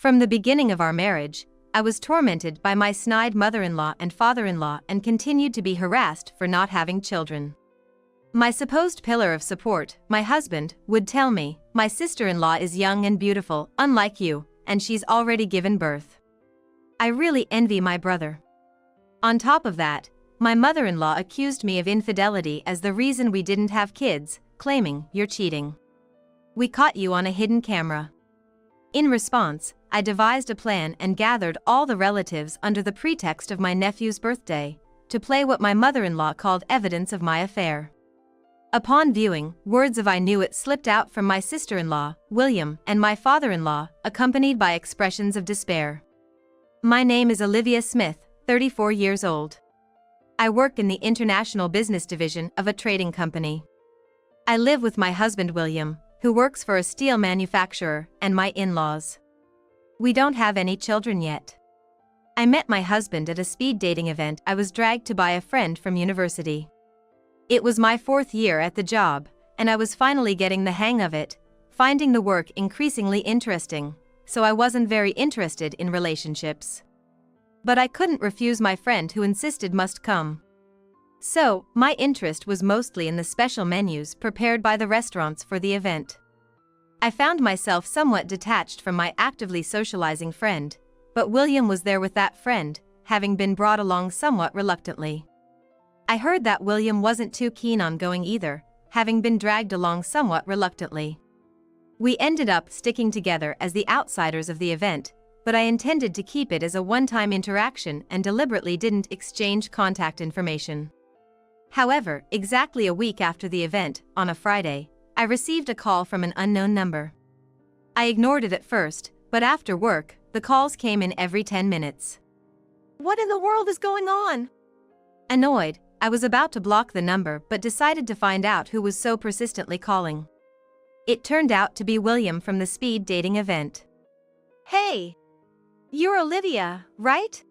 From the beginning of our marriage, I was tormented by my snide mother-in-law and father-in-law and continued to be harassed for not having children. My supposed pillar of support, my husband, would tell me, "My sister-in-law is young and beautiful, unlike you, and she's already given birth." I really envy my brother. On top of that, my mother-in-law accused me of infidelity as the reason we didn't have kids, claiming, "You're cheating. We caught you on a hidden camera." In response, I devised a plan and gathered all the relatives under the pretext of my nephew's birthday, to play what my mother-in-law called evidence of my affair. Upon viewing, words of "I knew it" slipped out from my sister-in-law, William, and my father-in-law, accompanied by expressions of despair. My name is Olivia Smith, 34 years old. I work in the international business division of a trading company. I live with my husband William, who works for a steel manufacturer, and my in-laws. We don't have any children yet. I met my husband at a speed dating event I was dragged to by a friend from university. It was my 4th year at the job, and I was finally getting the hang of it, finding the work increasingly interesting, so I wasn't very interested in relationships. But I couldn't refuse my friend who insisted must come. So, my interest was mostly in the special menus prepared by the restaurants for the event. I found myself somewhat detached from my actively socializing friend, but William was there with that friend, having been brought along somewhat reluctantly. I heard that William wasn't too keen on going either, having been dragged along somewhat reluctantly. We ended up sticking together as the outsiders of the event, but I intended to keep it as a one-time interaction and deliberately didn't exchange contact information. However, exactly a week after the event, on a Friday, I received a call from an unknown number. I ignored it at first, but after work, the calls came in every 10 minutes. What in the world is going on? Annoyed, I was about to block the number but decided to find out who was so persistently calling. It turned out to be William from the speed dating event. "Hey! You're Olivia, right?"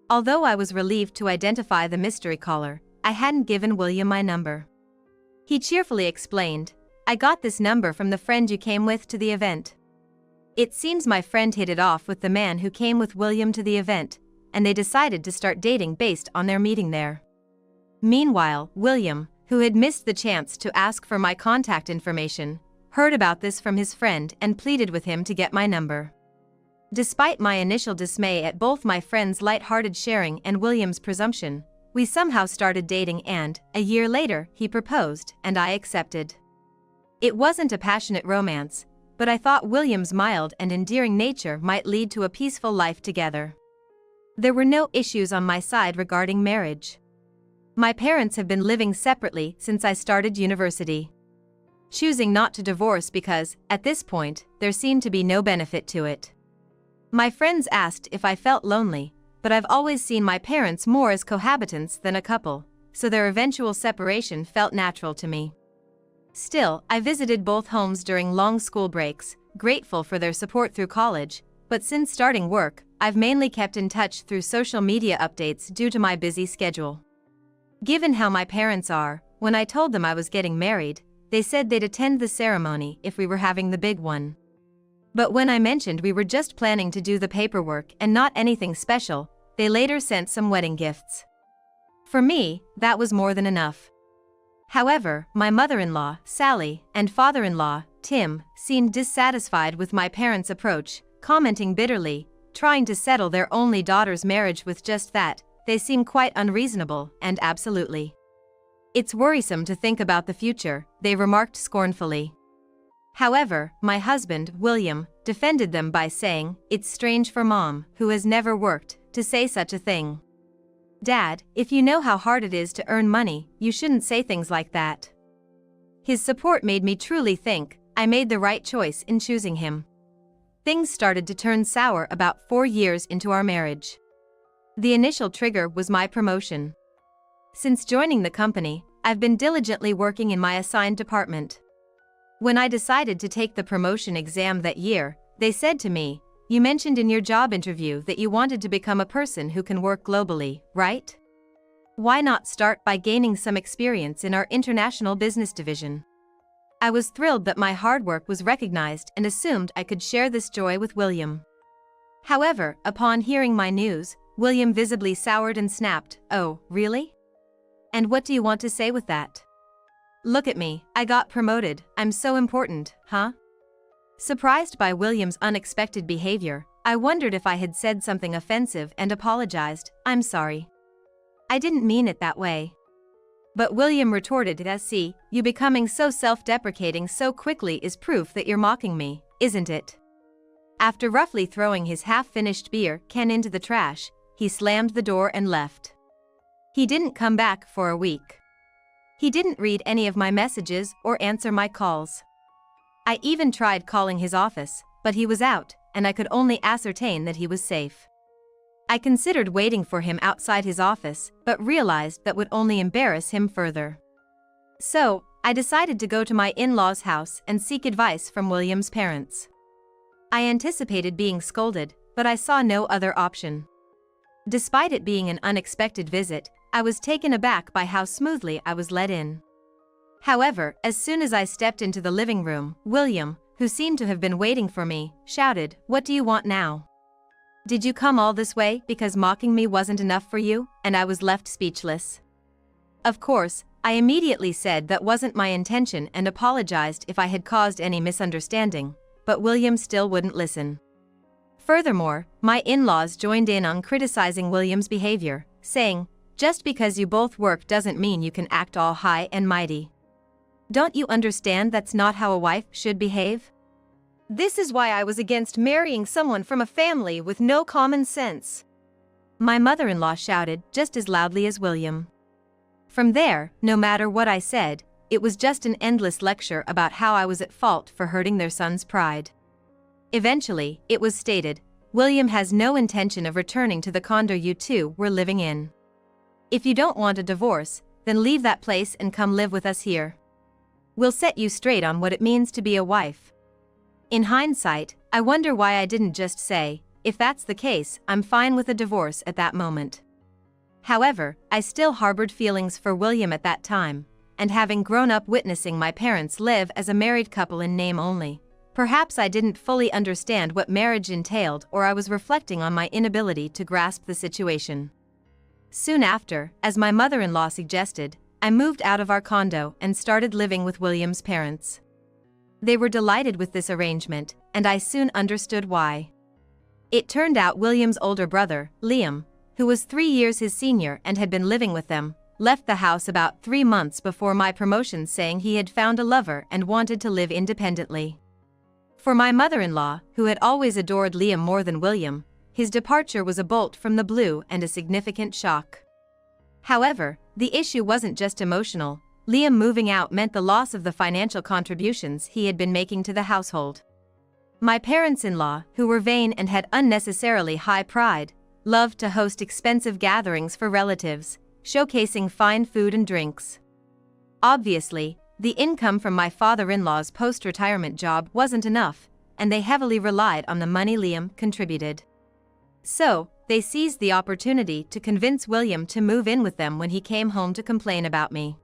Although I was relieved to identify the mystery caller, I hadn't given William my number. He cheerfully explained, "I got this number from the friend you came with to the event. It seems my friend hit it off with the man who came with William to the event, and they decided to start dating based on their meeting there." Meanwhile, William, who had missed the chance to ask for my contact information, heard about this from his friend and pleaded with him to get my number. Despite my initial dismay at both my friend's light-hearted sharing and William's presumption, we somehow started dating and, a year later, he proposed, and I accepted. It wasn't a passionate romance, but I thought William's mild and endearing nature might lead to a peaceful life together. There were no issues on my side regarding marriage. My parents have been living separately since I started university, choosing not to divorce because, at this point, there seemed to be no benefit to it. My friends asked if I felt lonely, but I've always seen my parents more as cohabitants than a couple, so their eventual separation felt natural to me. Still, I visited both homes during long school breaks, grateful for their support through college, but since starting work, I've mainly kept in touch through social media updates due to my busy schedule. Given how my parents are, when I told them I was getting married, they said they'd attend the ceremony if we were having the big one. But when I mentioned we were just planning to do the paperwork and not anything special, they later sent some wedding gifts. For me, that was more than enough. However, my mother-in-law, Sally, and father-in-law, Tim, seemed dissatisfied with my parents' approach, commenting bitterly, trying to settle their only daughter's marriage with just that. They seem quite unreasonable, and absolutely. "It's worrisome to think about the future," they remarked scornfully. However, my husband, William, defended them by saying, "It's strange for Mom, who has never worked, to say such a thing. Dad, if you know how hard it is to earn money, you shouldn't say things like that." His support made me truly think I made the right choice in choosing him. Things started to turn sour about 4 years into our marriage. The initial trigger was my promotion. Since joining the company, I've been diligently working in my assigned department. When I decided to take the promotion exam that year, they said to me, "You mentioned in your job interview that you wanted to become a person who can work globally, right? Why not start by gaining some experience in our international business division?" I was thrilled that my hard work was recognized and assumed I could share this joy with William. However, upon hearing my news, William visibly soured and snapped, "Oh, really? And what do you want to say with that? Look at me, I got promoted, I'm so important, huh?" Surprised by William's unexpected behavior, I wondered if I had said something offensive and apologized. "I'm sorry. I didn't mean it that way." But William retorted, "See, you becoming so self-deprecating so quickly is proof that you're mocking me, isn't it?" After roughly throwing his half-finished beer can into the trash, he slammed the door and left. He didn't come back for a week. He didn't read any of my messages or answer my calls. I even tried calling his office, but he was out, and I could only ascertain that he was safe. I considered waiting for him outside his office, but realized that would only embarrass him further. So, I decided to go to my in-laws' house and seek advice from William's parents. I anticipated being scolded, but I saw no other option. Despite it being an unexpected visit, I was taken aback by how smoothly I was let in. However, as soon as I stepped into the living room, William, who seemed to have been waiting for me, shouted, "What do you want now? Did you come all this way because mocking me wasn't enough for you?" And I was left speechless. Of course, I immediately said that wasn't my intention and apologized if I had caused any misunderstanding, but William still wouldn't listen. Furthermore, my in-laws joined in on criticizing William's behavior, saying, "Just because you both work doesn't mean you can act all high and mighty. Don't you understand that's not how a wife should behave? This is why I was against marrying someone from a family with no common sense," my mother-in-law shouted just as loudly as William. From there, no matter what I said, it was just an endless lecture about how I was at fault for hurting their son's pride. Eventually, it was stated, "William has no intention of returning to the condo you two were living in. If you don't want a divorce, then leave that place and come live with us here. We'll set you straight on what it means to be a wife." In hindsight, I wonder why I didn't just say, "If that's the case, I'm fine with a divorce," at that moment. However, I still harbored feelings for William at that time, and having grown up witnessing my parents live as a married couple in name only, perhaps I didn't fully understand what marriage entailed, or I was reflecting on my inability to grasp the situation. Soon after, as my mother-in-law suggested, I moved out of our condo and started living with William's parents. They were delighted with this arrangement, and I soon understood why. It turned out William's older brother, Liam, who was 3 years his senior and had been living with them, left the house about 3 months before my promotion, saying he had found a lover and wanted to live independently. For my mother-in-law, who had always adored Liam more than William, his departure was a bolt from the blue and a significant shock. However, the issue wasn't just emotional. Liam moving out meant the loss of the financial contributions he had been making to the household. My parents-in-law, who were vain and had unnecessarily high pride, loved to host expensive gatherings for relatives, showcasing fine food and drinks. Obviously, the income from my father-in-law's post-retirement job wasn't enough, and they heavily relied on the money Liam contributed. So, they seized the opportunity to convince William to move in with them when he came home to complain about me.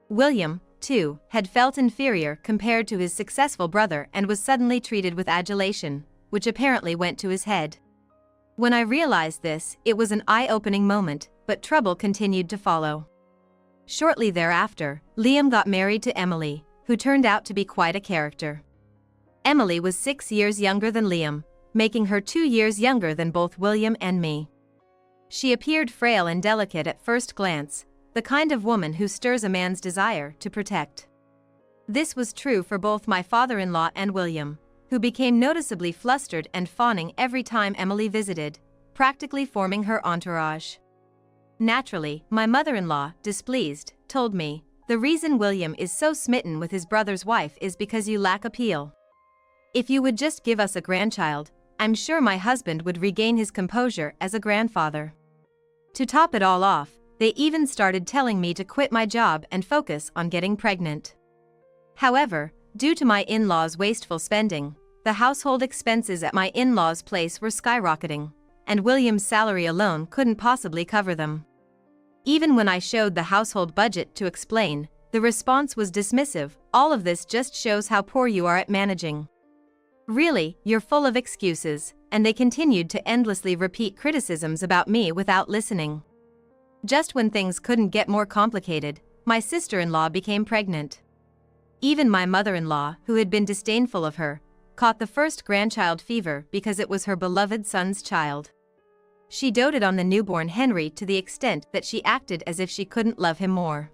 William, too, had felt inferior compared to his successful brother and was suddenly treated with adulation, which apparently went to his head. When I realized this, it was an eye-opening moment, but trouble continued to follow. Shortly thereafter, Liam got married to Emily, who turned out to be quite a character. Emily was 6 years younger than Liam, making her 2 years younger than both William and me. She appeared frail and delicate at first glance, the kind of woman who stirs a man's desire to protect. This was true for both my father-in-law and William, who became noticeably flustered and fawning every time Emily visited, practically forming her entourage. Naturally, my mother-in-law, displeased, told me, "The reason William is so smitten with his brother's wife is because you lack appeal. If you would just give us a grandchild, I'm sure my husband would regain his composure as a grandfather." To top it all off, they even started telling me to quit my job and focus on getting pregnant. However, due to my in-laws' wasteful spending, the household expenses at my in-laws' place were skyrocketing, and William's salary alone couldn't possibly cover them. Even when I showed the household budget to explain, the response was dismissive. "All of this just shows how poor you are at managing. Really, you're full of excuses," and they continued to endlessly repeat criticisms about me without listening. Just when things couldn't get more complicated, my sister-in-law became pregnant. Even my mother-in-law, who had been disdainful of her, caught the first grandchild fever because it was her beloved son's child. She doted on the newborn Henry to the extent that she acted as if she couldn't love him more.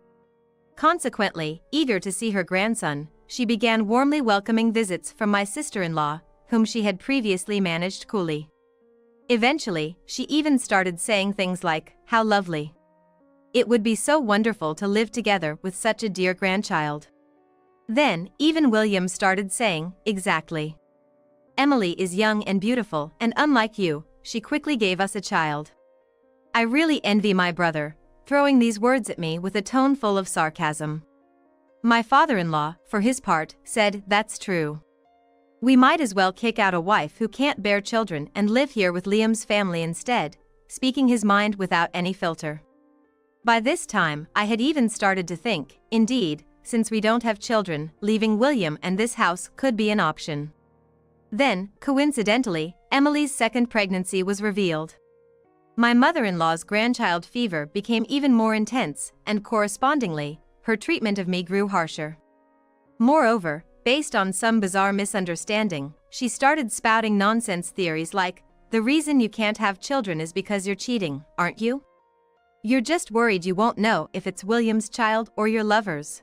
Consequently, eager to see her grandson, she began warmly welcoming visits from my sister-in-law, whom she had previously managed coolly. Eventually, she even started saying things like, "How lovely. It would be so wonderful to live together with such a dear grandchild." Then, even William started saying, "Exactly. Emily is young and beautiful, and unlike you, she quickly gave us a child. I really envy my brother," throwing these words at me with a tone full of sarcasm. My father-in-law, for his part, said, "That's true. We might as well kick out a wife who can't bear children and live here with Liam's family instead," speaking his mind without any filter. By this time, I had even started to think, indeed, since we don't have children, leaving William and this house could be an option. Then, coincidentally, Emily's second pregnancy was revealed. My mother-in-law's grandchild fever became even more intense, and correspondingly, her treatment of me grew harsher. Moreover, based on some bizarre misunderstanding, she started spouting nonsense theories like, "The reason you can't have children is because you're cheating, aren't you? You're just worried you won't know if it's William's child or your lover's."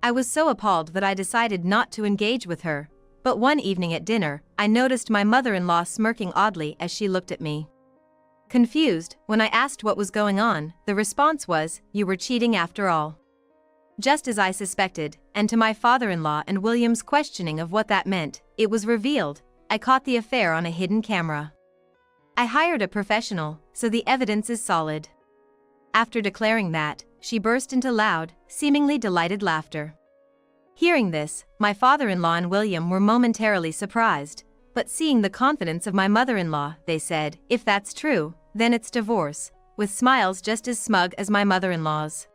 I was so appalled that I decided not to engage with her, but one evening at dinner, I noticed my mother-in-law smirking oddly as she looked at me. Confused, when I asked what was going on, the response was, "You were cheating after all." Just as I suspected, and to my father-in-law and William's questioning of what that meant, it was revealed, I caught the affair on a hidden camera. I hired a professional, so the evidence is solid. After declaring that, she burst into loud, seemingly delighted laughter. Hearing this, my father-in-law and William were momentarily surprised, but seeing the confidence of my mother-in-law, they said, "If that's true, then it's divorce," with smiles just as smug as my mother-in-law's.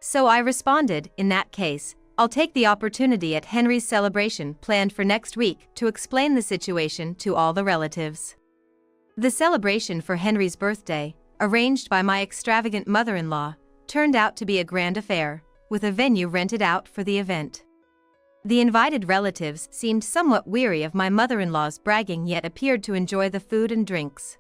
So I responded, "In that case, I'll take the opportunity at Henry's celebration planned for next week to explain the situation to all the relatives." The celebration for Henry's birthday, arranged by my extravagant mother-in-law, turned out to be a grand affair, with a venue rented out for the event. The invited relatives seemed somewhat weary of my mother-in-law's bragging yet appeared to enjoy the food and drinks.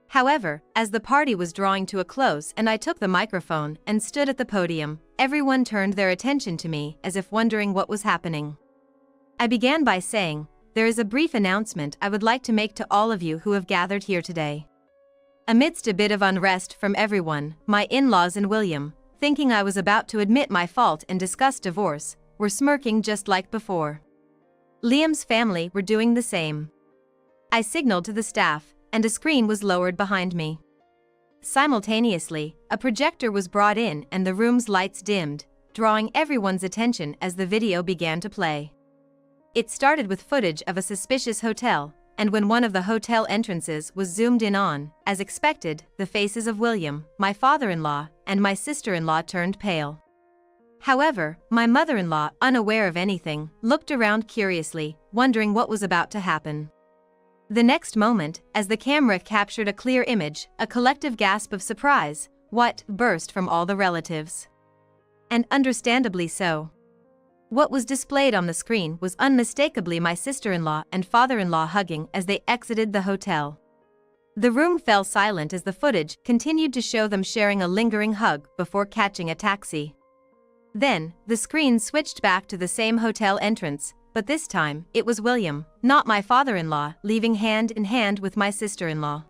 However, as the party was drawing to a close and I took the microphone and stood at the podium, everyone turned their attention to me as if wondering what was happening. I began by saying, "There is a brief announcement I would like to make to all of you who have gathered here today." Amidst a bit of unrest from everyone, my in-laws and William, thinking I was about to admit my fault and discuss divorce, were smirking just like before. Liam's family were doing the same. I signaled to the staff, and a screen was lowered behind me. Simultaneously, a projector was brought in and the room's lights dimmed, drawing everyone's attention as the video began to play. It started with footage of a suspicious hotel, and when one of the hotel entrances was zoomed in on, as expected, the faces of William, my father-in-law, and my sister-in-law turned pale. However, my mother-in-law, unaware of anything, looked around curiously, wondering what was about to happen. The next moment, as the camera captured a clear image, a collective gasp of surprise, "What?" burst from all the relatives. And understandably so. What was displayed on the screen was unmistakably my sister-in-law and father-in-law hugging as they exited the hotel. The room fell silent as the footage continued to show them sharing a lingering hug before catching a taxi. Then, the screen switched back to the same hotel entrance, but this time, it was William, not my father-in-law, leaving hand in hand with my sister-in-law.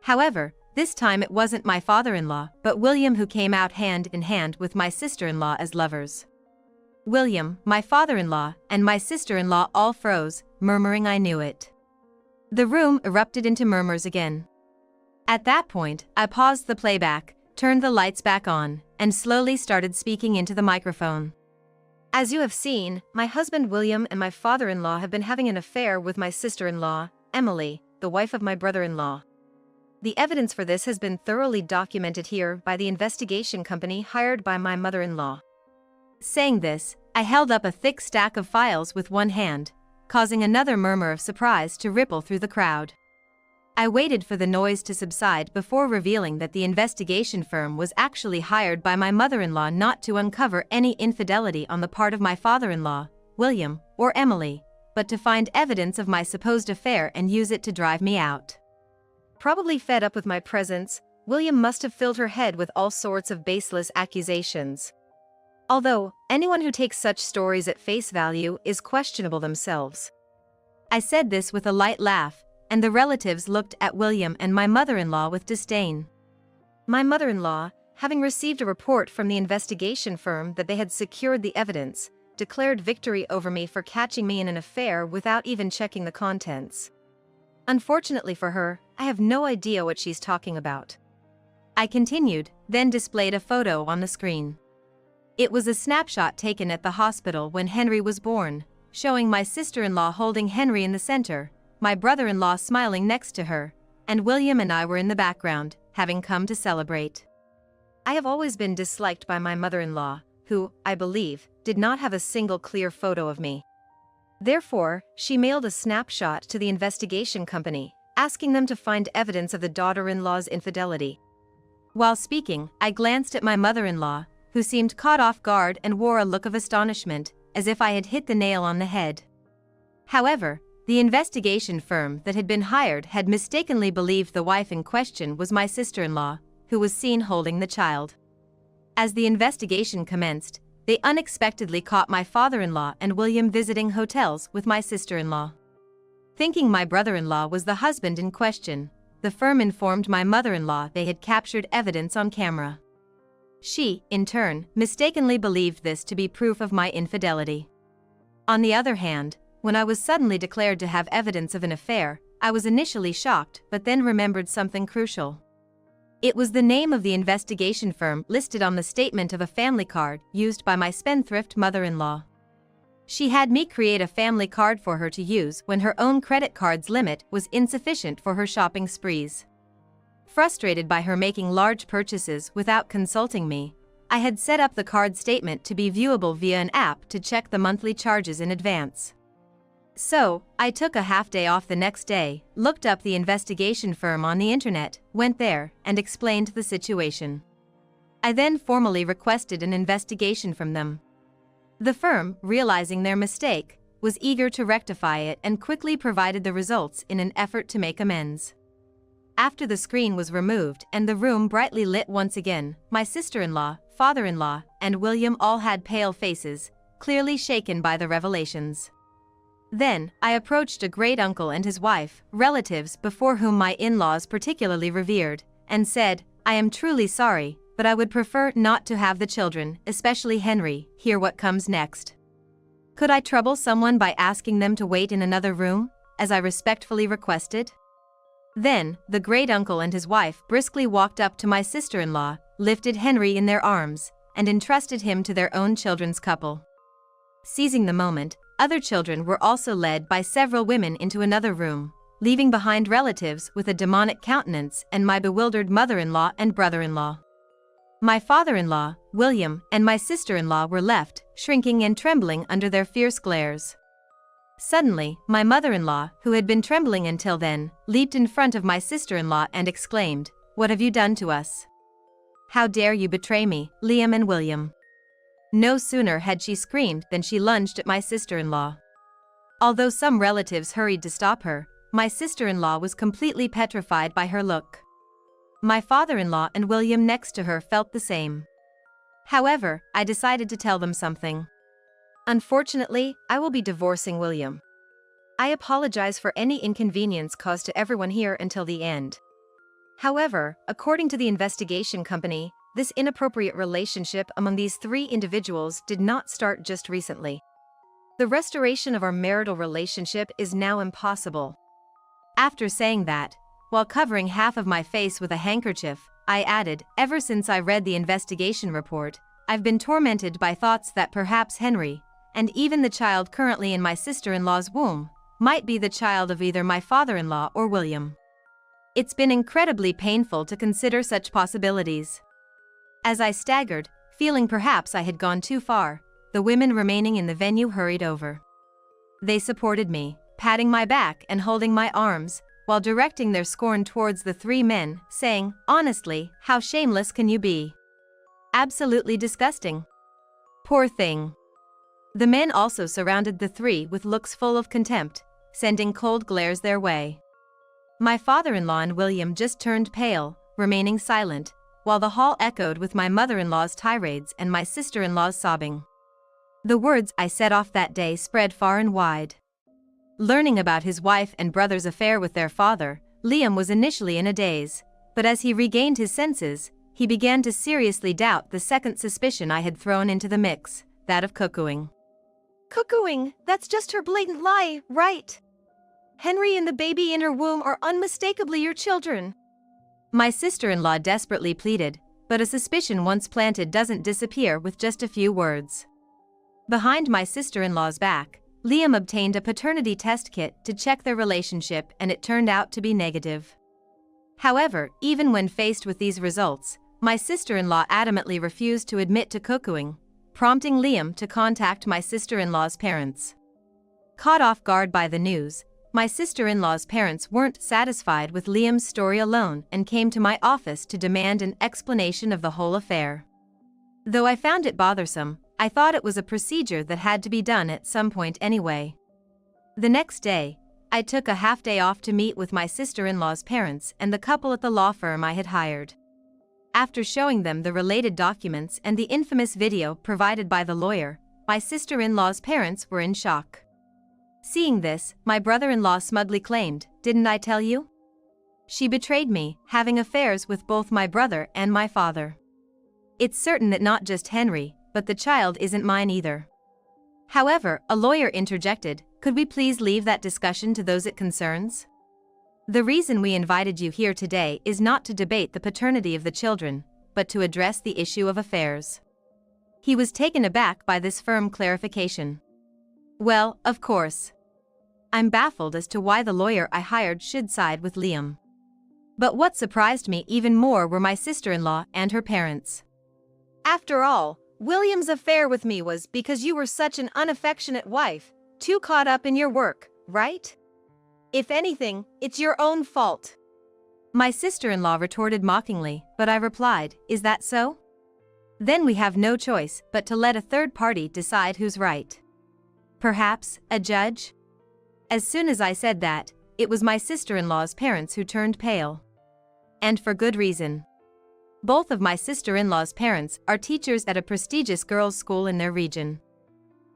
However, this time it wasn't my father-in-law, but William who came out hand in hand with my sister-in-law as lovers. William, my father-in-law, and my sister-in-law all froze, murmuring I knew it. The room erupted into murmurs again. At that point, I paused the playback, turned the lights back on, and slowly started speaking into the microphone. "As you have seen, my husband William and my father-in-law have been having an affair with my sister-in-law, Emily, the wife of my brother-in-law. The evidence for this has been thoroughly documented here by the investigation company hired by my mother-in-law." Saying this, I held up a thick stack of files with one hand, causing another murmur of surprise to ripple through the crowd. I waited for the noise to subside before revealing that the investigation firm was actually hired by my mother-in-law not to uncover any infidelity on the part of my father-in-law, William, or Emily, but to find evidence of my supposed affair and use it to drive me out. Probably fed up with my presence, William must have filled her head with all sorts of baseless accusations. Although, anyone who takes such stories at face value is questionable themselves. I said this with a light laugh, and the relatives looked at William and my mother-in-law with disdain. My mother-in-law, having received a report from the investigation firm that they had secured the evidence, declared victory over me for catching me in an affair without even checking the contents. Unfortunately for her, I have no idea what she's talking about. I continued, then displayed a photo on the screen. It was a snapshot taken at the hospital when Henry was born, showing my sister-in-law holding Henry in the center, my brother-in-law smiling next to her, and William and I were in the background, having come to celebrate. I have always been disliked by my mother-in-law, who, I believe, did not have a single clear photo of me. Therefore, she mailed a snapshot to the investigation company, asking them to find evidence of the daughter-in-law's infidelity. While speaking, I glanced at my mother-in-law, who seemed caught off guard and wore a look of astonishment, as if I had hit the nail on the head. However, the investigation firm that had been hired had mistakenly believed the wife in question was my sister-in-law, who was seen holding the child. As the investigation commenced, they unexpectedly caught my father-in-law and William visiting hotels with my sister-in-law. Thinking my brother-in-law was the husband in question, the firm informed my mother-in-law they had captured evidence on camera. She, in turn, mistakenly believed this to be proof of my infidelity. On the other hand, when I was suddenly declared to have evidence of an affair, I was initially shocked but then remembered something crucial. It was the name of the investigation firm listed on the statement of a family card used by my spendthrift mother-in-law. She had me create a family card for her to use when her own credit card's limit was insufficient for her shopping sprees. Frustrated by her making large purchases without consulting me, I had set up the card statement to be viewable via an app to check the monthly charges in advance. So, I took a half-day off the next day, looked up the investigation firm on the internet, went there, and explained the situation. I then formally requested an investigation from them. The firm, realizing their mistake, was eager to rectify it and quickly provided the results in an effort to make amends. After the screen was removed and the room brightly lit once again, my sister-in-law, father-in-law, and William all had pale faces, clearly shaken by the revelations. Then, I approached a great-uncle and his wife, relatives before whom my in-laws particularly revered, and said, "I am truly sorry, but I would prefer not to have the children, especially Henry, hear what comes next. Could I trouble someone by asking them to wait in another room, as I respectfully requested?" Then, the great-uncle and his wife briskly walked up to my sister-in-law, lifted Henry in their arms, and entrusted him to their own children's couple. Seizing the moment, other children were also led by several women into another room, leaving behind relatives with a demonic countenance and my bewildered mother-in-law and brother-in-law. My father-in-law, William, and my sister-in-law were left, shrinking and trembling under their fierce glares. Suddenly, my mother-in-law, who had been trembling until then, leaped in front of my sister-in-law and exclaimed, "What have you done to us? How dare you betray me, Liam and William?" No sooner had she screamed than she lunged at my sister-in-law. Although some relatives hurried to stop her, my sister-in-law was completely petrified by her look. My father-in-law and William next to her felt the same. However, I decided to tell them something. Unfortunately, I will be divorcing William. I apologize for any inconvenience caused to everyone here until the end. However, according to the investigation company, this inappropriate relationship among these three individuals did not start just recently. The restoration of our marital relationship is now impossible. After saying that, while covering half of my face with a handkerchief, I added, "Ever since I read the investigation report, I've been tormented by thoughts that perhaps Henry, and even the child currently in my sister-in-law's womb, might be the child of either my father-in-law or William. It's been incredibly painful to consider such possibilities." As I staggered, feeling perhaps I had gone too far, the women remaining in the venue hurried over. They supported me, patting my back and holding my arms, while directing their scorn towards the three men, saying, "Honestly, how shameless can you be? Absolutely disgusting. Poor thing." The men also surrounded the three with looks full of contempt, sending cold glares their way. My father-in-law and William just turned pale, remaining silent, while the hall echoed with my mother-in-law's tirades and my sister-in-law's sobbing. The words I set off that day spread far and wide. Learning about his wife and brother's affair with their father, Liam was initially in a daze, but as he regained his senses, he began to seriously doubt the second suspicion I had thrown into the mix, that of cuckooing. Cuckooing, that's just her blatant lie, right? Henry and the baby in her womb are unmistakably your children. My sister-in-law desperately pleaded, but a suspicion once planted doesn't disappear with just a few words. Behind my sister-in-law's back, Liam obtained a paternity test kit to check their relationship, and it turned out to be negative. However, even when faced with these results, my sister-in-law adamantly refused to admit to cuckooing, prompting Liam to contact my sister-in-law's parents. Caught off guard by the news, my sister-in-law's parents weren't satisfied with Liam's story alone and came to my office to demand an explanation of the whole affair. Though I found it bothersome, I thought it was a procedure that had to be done at some point anyway. The next day, I took a half-day off to meet with my sister-in-law's parents and the couple at the law firm I had hired. After showing them the related documents and the infamous video provided by the lawyer, my sister-in-law's parents were in shock. Seeing this, my brother-in-law smugly claimed, "Didn't I tell you? She betrayed me, having affairs with both my brother and my father. It's certain that not just Henry, but the child isn't mine either." However, a lawyer interjected, "Could we please leave that discussion to those it concerns? The reason we invited you here today is not to debate the paternity of the children, but to address the issue of affairs." He was taken aback by this firm clarification. Well, of course. I'm baffled as to why the lawyer I hired should side with Liam. But what surprised me even more were my sister-in-law and her parents. After all, William's affair with me was because you were such an unaffectionate wife, too caught up in your work, right? If anything, it's your own fault. My sister-in-law retorted mockingly, but I replied, "Is that so? Then we have no choice but to let a third party decide who's right. Perhaps, a judge?" As soon as I said that, it was my sister-in-law's parents who turned pale. And for good reason. Both of my sister-in-law's parents are teachers at a prestigious girls' school in their region.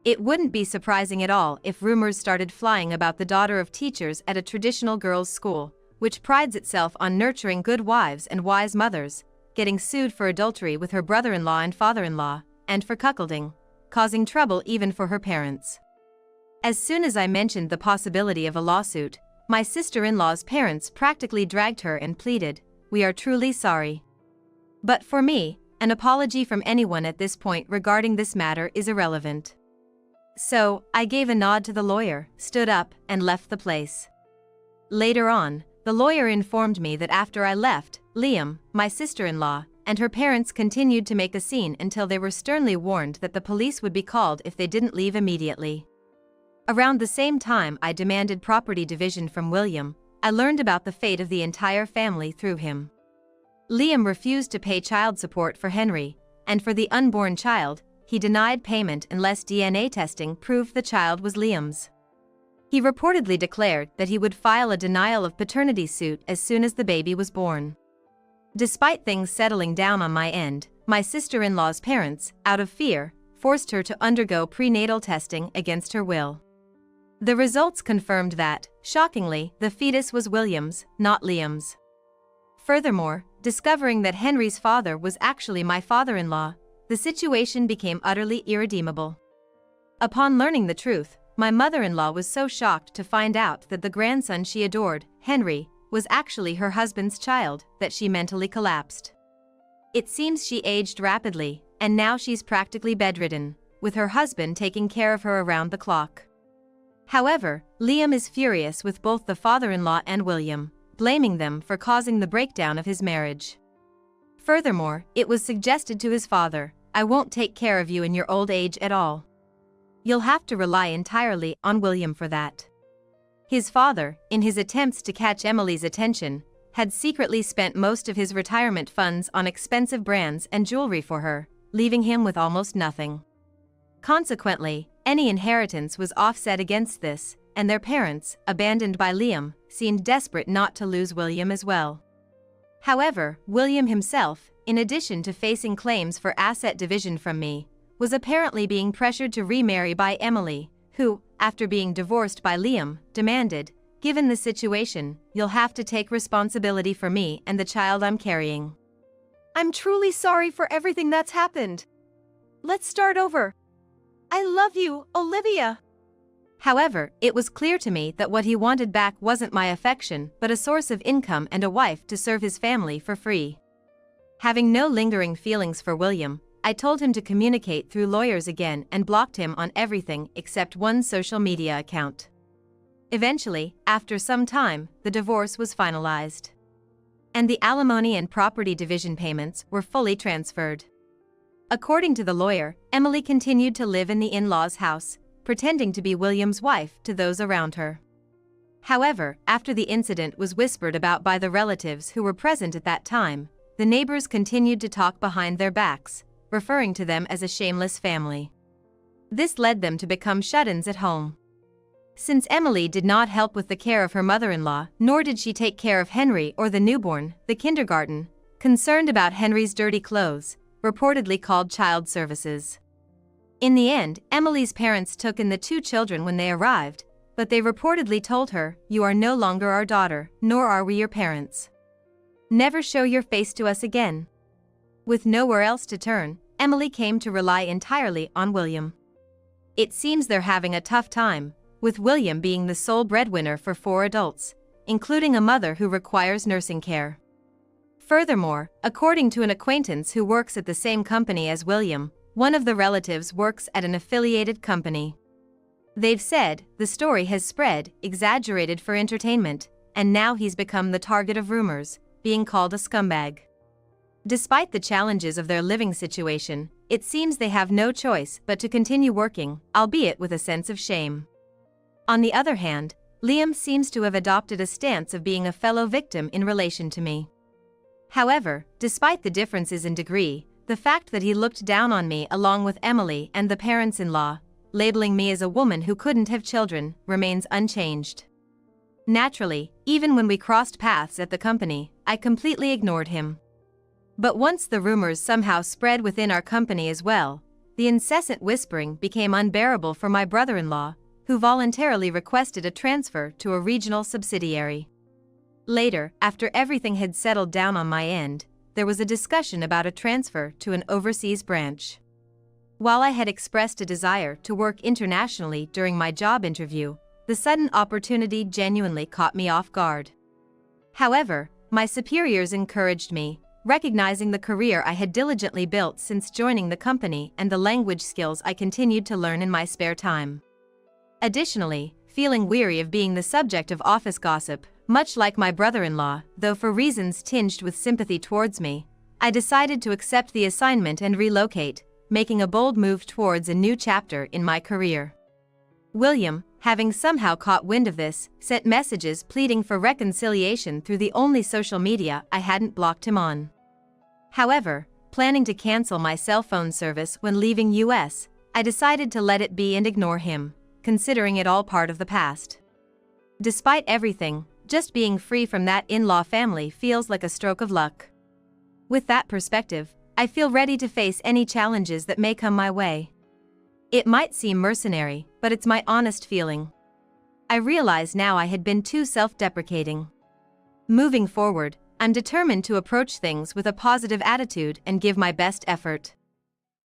It wouldn't be surprising at all if rumors started flying about the daughter of teachers at a traditional girls' school, which prides itself on nurturing good wives and wise mothers, getting sued for adultery with her brother-in-law and father-in-law, and for cuckolding, causing trouble even for her parents. As soon as I mentioned the possibility of a lawsuit, my sister-in-law's parents practically dragged her and pleaded, "We are truly sorry." But for me, an apology from anyone at this point regarding this matter is irrelevant. So, I gave a nod to the lawyer, stood up, and left the place. Later on, the lawyer informed me that after I left, Liam, my sister-in-law, and her parents continued to make a scene until they were sternly warned that the police would be called if they didn't leave immediately. Around the same time I demanded property division from William, I learned about the fate of the entire family through him. Liam refused to pay child support for Henry, and for the unborn child, he denied payment unless DNA testing proved the child was Liam's. He reportedly declared that he would file a denial of paternity suit as soon as the baby was born. Despite things settling down on my end, my sister-in-law's parents, out of fear, forced her to undergo prenatal testing against her will. The results confirmed that, shockingly, the fetus was William's, not Liam's. Furthermore, discovering that Henry's father was actually my father-in-law, the situation became utterly irredeemable. Upon learning the truth, my mother-in-law was so shocked to find out that the grandson she adored, Henry, was actually her husband's child that she mentally collapsed. It seems she aged rapidly, and now she's practically bedridden, with her husband taking care of her around the clock. However, Liam is furious with both the father-in-law and William, blaming them for causing the breakdown of his marriage. Furthermore, it was suggested to his father, "I won't take care of you in your old age at all. you'll have to rely entirely on William for that. His father, in his attempts to catch Emily's attention, had secretly spent most of his retirement funds on expensive brands and jewelry for her, leaving him with almost nothing. Consequently, any inheritance was offset against this, and their parents, abandoned by Liam, seemed desperate not to lose William as well. However, William himself, in addition to facing claims for asset division from me, was apparently being pressured to remarry by Emily, who, after being divorced by Liam, demanded, "Given the situation, you'll have to take responsibility for me and the child I'm carrying." I'm truly sorry for everything that's happened. Let's start over. I love you, Olivia. However, it was clear to me that what he wanted back wasn't my affection but a source of income and a wife to serve his family for free. Having no lingering feelings for William, I told him to communicate through lawyers again and blocked him on everything except one social media account. Eventually, after some time, the divorce was finalized. And the alimony and property division payments were fully transferred. According to the lawyer, Emily continued to live in the in-laws' house, pretending to be William's wife to those around her. However, after the incident was whispered about by the relatives who were present at that time, the neighbors continued to talk behind their backs, referring to them as a shameless family. This led them to become shut-ins at home. Since Emily did not help with the care of her mother-in-law, nor did she take care of Henry or the newborn, the kindergarten, concerned about Henry's dirty clothes, reportedly called child services. In the end, Emily's parents took in the two children when they arrived, but they reportedly told her, "You are no longer our daughter, nor are we your parents. Never show your face to us again." With nowhere else to turn, Emily came to rely entirely on William. It seems they're having a tough time, with William being the sole breadwinner for 4 adults, including a mother who requires nursing care. Furthermore, according to an acquaintance who works at the same company as William, one of the relatives works at an affiliated company. They've said the story has spread, exaggerated for entertainment, and now he's become the target of rumors, being called a scumbag. Despite the challenges of their living situation, it seems they have no choice but to continue working, albeit with a sense of shame. On the other hand, Liam seems to have adopted a stance of being a fellow victim in relation to me. However, despite the differences in degree, the fact that he looked down on me along with Emily and the parents-in-law, labeling me as a woman who couldn't have children, remains unchanged. Naturally, even when we crossed paths at the company, I completely ignored him. But once the rumors somehow spread within our company as well, the incessant whispering became unbearable for my brother-in-law, who voluntarily requested a transfer to a regional subsidiary. Later, after everything had settled down on my end, there was a discussion about a transfer to an overseas branch. While I had expressed a desire to work internationally during my job interview, the sudden opportunity genuinely caught me off guard. However, my superiors encouraged me, recognizing the career I had diligently built since joining the company and the language skills I continued to learn in my spare time. Additionally, feeling weary of being the subject of office gossip, much like my brother-in-law, though for reasons tinged with sympathy towards me, I decided to accept the assignment and relocate, making a bold move towards a new chapter in my career. William, having somehow caught wind of this, sent messages pleading for reconciliation through the only social media I hadn't blocked him on. However, planning to cancel my cell phone service when leaving US, I decided to let it be and ignore him, considering it all part of the past. Despite everything, just being free from that in-law family feels like a stroke of luck. With that perspective, I feel ready to face any challenges that may come my way. It might seem mercenary, but it's my honest feeling. I realize now I had been too self-deprecating. Moving forward, I'm determined to approach things with a positive attitude and give my best effort.